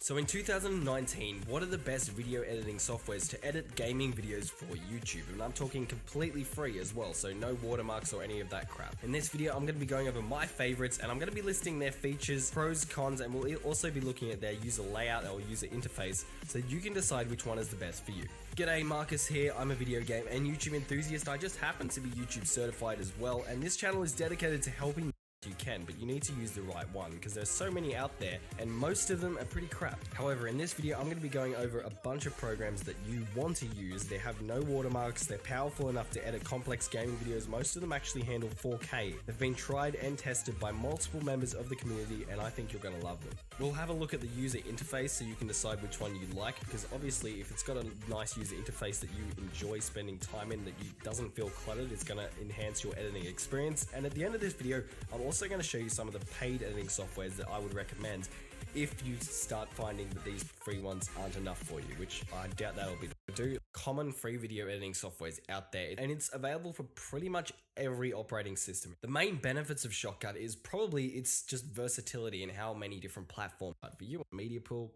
So in 2019, what are the best video editing softwares to edit gaming videos for YouTube? And I'm talking completely free as well, so no watermarks or any of that crap. In this video, I'm going to be going over my favorites, and I'm going to be listing their features, pros, cons, and we'll also be looking at their user layout or user interface, so you can decide which one is the best for you. G'day, Marcus here. I'm a video game and YouTube enthusiast. I just happen to be YouTube certified as well, and this channel is dedicated to helping you can, but you need to use the right one because there's so many out there and most of them are pretty crap. However, in this video I'm going to be going over a bunch of programs that you want to use. They have no watermarks, they're powerful enough to edit complex gaming videos. Most of them actually handle 4K. They've been tried and tested by multiple members of the community and I think you're going to love them. We'll have a look at the user interface so you can decide which one you like, because obviously if it's got a nice user interface that you enjoy spending time in, that you doesn't feel cluttered, it's going to enhance your editing experience. And at the end of this video I'm also going to show you some of the paid editing softwares that I would recommend if you start finding that these free ones aren't enough for you, which I doubt that'll be. Do common free video editing softwares out there, and it's available for pretty much every operating system. The main benefits of Shotcut is probably its just versatility and how many different platforms. But for you, Media Pool,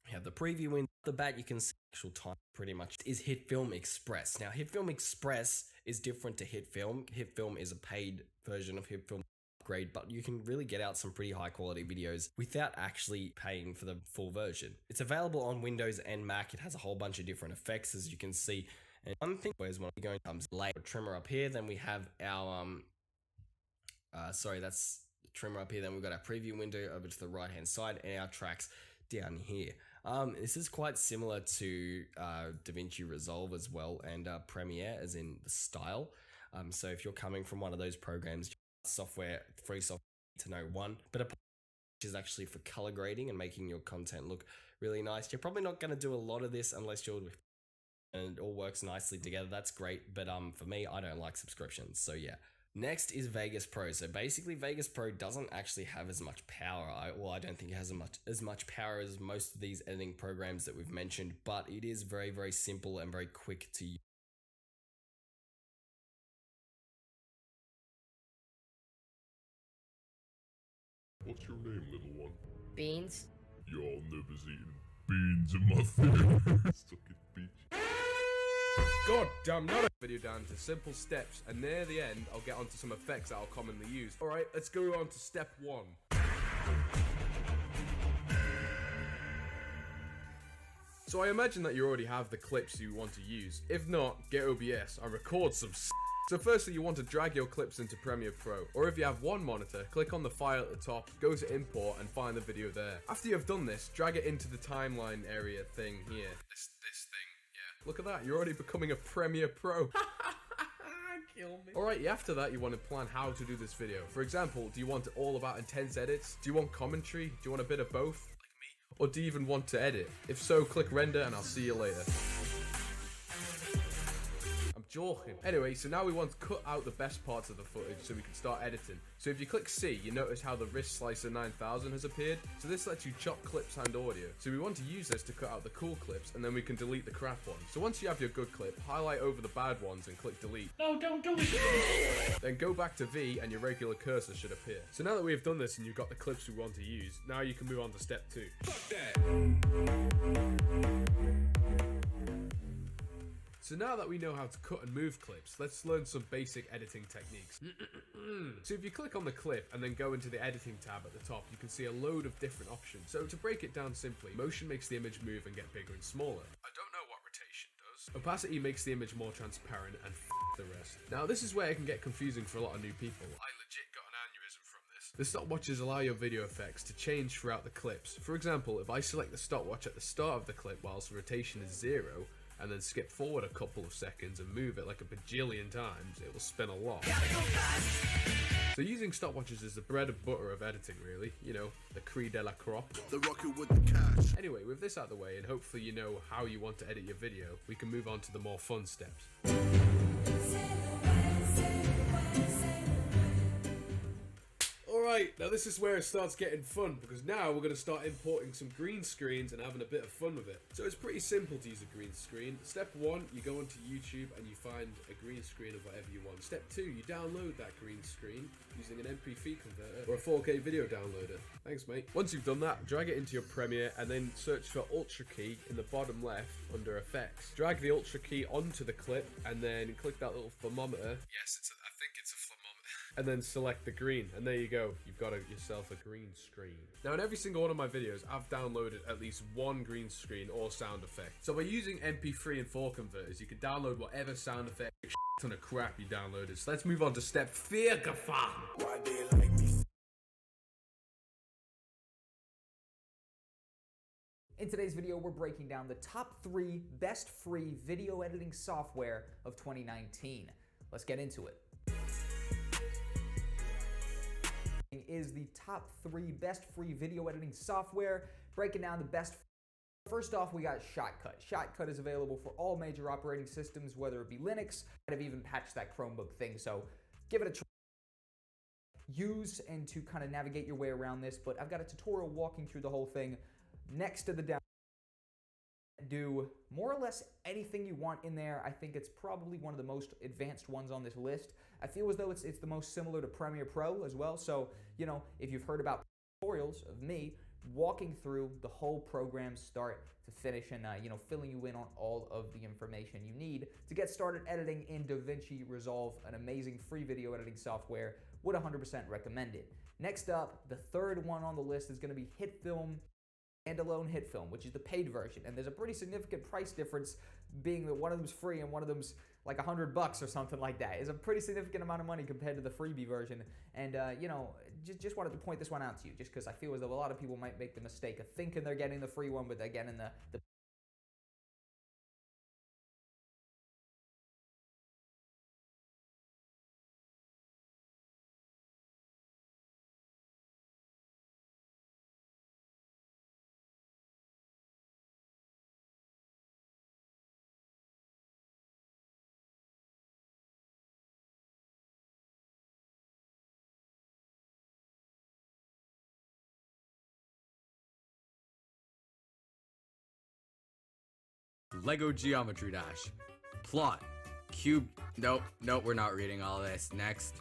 you have the preview window. The bat you can see actual time pretty much is HitFilm Express. Now HitFilm Express is different to HitFilm. HitFilm is a paid version of HitFilm upgrade, but you can really get out some pretty high quality videos without actually paying for the full version. It's available on Windows and Mac. It has a whole bunch of different effects, as you can see. And one thing is when we go comes layer trimmer up here, then we have our that's the trimmer up here, then we've got our preview window over to the right hand side and our tracks down here. This is quite similar to DaVinci Resolve as well, and Premiere as in the style. So if you're coming from one of those programs, free software to know one, but a which is actually for color grading and making your content look really nice. You're probably not going to do a lot of this unless you're with, and it all works nicely together. That's great, but for me, I don't like subscriptions, so yeah. Next is Vegas Pro. So basically Vegas Pro doesn't actually have as much power. I don't think it has as much power as most of these editing programs that we've mentioned, but it is very, very simple and very quick to use. What's your name, little one? Beans? Y'all never eaten beans in my theater. Stuck it, bitch. God damn, not a video down to simple steps, and near the end I'll get onto some effects that I'll commonly use. Alright, let's go on to step 1. So I imagine that you already have the clips you want to use. If not, get OBS and record some So firstly, you want to drag your clips into Premiere Pro, or if you have one monitor, click on the file at the top, go to import and find the video there. After you have done this, drag it into the timeline area thing here. This thing, yeah. Look at that, you're already becoming a Premiere Pro. Kill me. Alright, after that you want to plan how to do this video. For example, do you want it all about intense edits? Do you want commentary? Do you want a bit of both, like me? Or do you even want to edit? If so, click render and I'll see you later. Joking. Anyway, so now we want to cut out the best parts of the footage so we can start editing. So if you click C, you notice how the Wrist Slicer 9000 has appeared. So this lets you chop clips and audio. So we want to use this to cut out the cool clips, and then we can delete the crap ones. So once you have your good clip, highlight over the bad ones and click delete. No, don't do it! Then go back to V and your regular cursor should appear. So now that we have done this and you've got the clips we want to use, now you can move on to step 2. Fuck that! So now that we know how to cut and move clips, let's learn some basic editing techniques. So if you click on the clip and then go into the editing tab at the top, you can see a load of different options. So to break it down simply, motion makes the image move and get bigger and smaller. I don't know what rotation does. Opacity makes the image more transparent, and the rest. Now this is where it can get confusing for a lot of new people. I legit got an aneurysm from this. The stopwatches allow your video effects to change throughout the clips. For example, if I select the stopwatch at the start of the clip whilst rotation is 0, and then skip forward a couple of seconds and move it like a bajillion times, it will spin a lot. So using stopwatches is the bread and butter of editing, really. You know, the cri de la crop. The rocket with the cash. Anyway, with this out of the way, and hopefully you know how you want to edit your video, we can move on to the more fun steps. Alright, Right, now this is where it starts getting fun, because now we're going to start importing some green screens and having a bit of fun with it. So it's pretty simple to use a green screen. Step 1, you go onto YouTube and you find a green screen of whatever you want. Step 2, you download that green screen using an MP3 converter or a 4K video downloader. Thanks, mate. Once you've done that, drag it into your Premiere and then search for Ultra Key in the bottom left under Effects. Drag the Ultra Key onto the clip and then click that little thermometer. Yes, I think it's a thermometer. And then select the green, and there you go. You've got yourself a green screen. Now, in every single one of my videos, I've downloaded at least one green screen or sound effect. So by using MP3 and 4 converters, you can download whatever sound effect, ton of crap you downloaded. So let's move on to step 4. Why do you like me? In today's video, we're breaking down the top 3 best free video editing software of 2019. Let's get into it. Is the top 3 best free video editing software, breaking down the best. First off, we got Shotcut. Shotcut is available for all major operating systems, whether it be Linux. I've even patched that Chromebook thing, so give it a try. Use and to kind of navigate your way around this, but I've got a tutorial walking through the whole thing next to the down. Do more or less anything you want in there. I think it's probably one of the most advanced ones on this list. I feel as though it's the most similar to Premiere Pro as well. So, you know, if you've heard about tutorials of me walking through the whole program start to finish and, you know, filling you in on all of the information you need to get started editing in DaVinci Resolve, an amazing free video editing software, would 100% recommend it. Next up, the third one on the list is going to be HitFilm. Standalone HitFilm, which is the paid version, and there's a pretty significant price difference, being that one of them's free and one of them's like $100 or something like that. It's a pretty significant amount of money compared to the freebie version, and you know, just wanted to point this one out to you, just because I feel as though a lot of people might make the mistake of thinking they're getting the free one, but they're getting the Lego Geometry Dash. Plot. Cube. Nope, we're not reading all this. Next.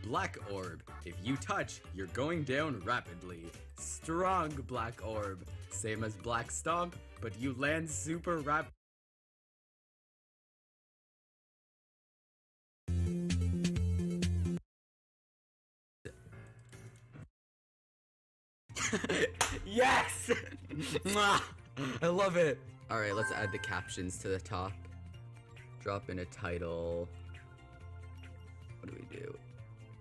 Black Orb. If you touch, you're going down rapidly. Strong Black Orb. Same as Black Stomp, but you land super rapid. Yes! Mwah! I love it. Alright, let's add the captions to the top. Drop in a title. What do we do?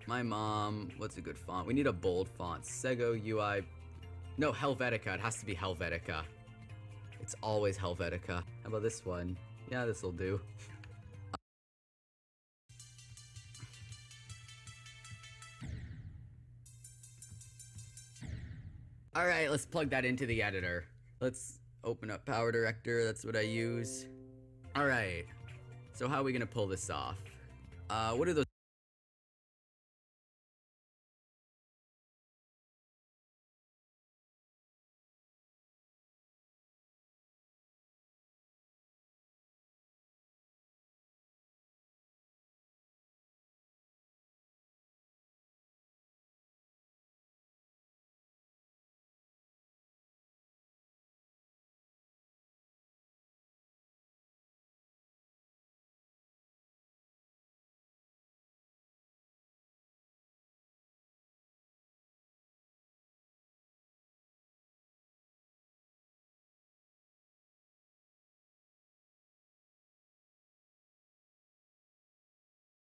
My mom. What's a good font? We need a bold font. Sego UI. No, Helvetica. It has to be Helvetica. It's always Helvetica. How about this one? Yeah, this'll do. Alright, let's plug that into the editor. Let's open up Power Director, that's what I use. Alright, so how are we gonna pull this off? What are those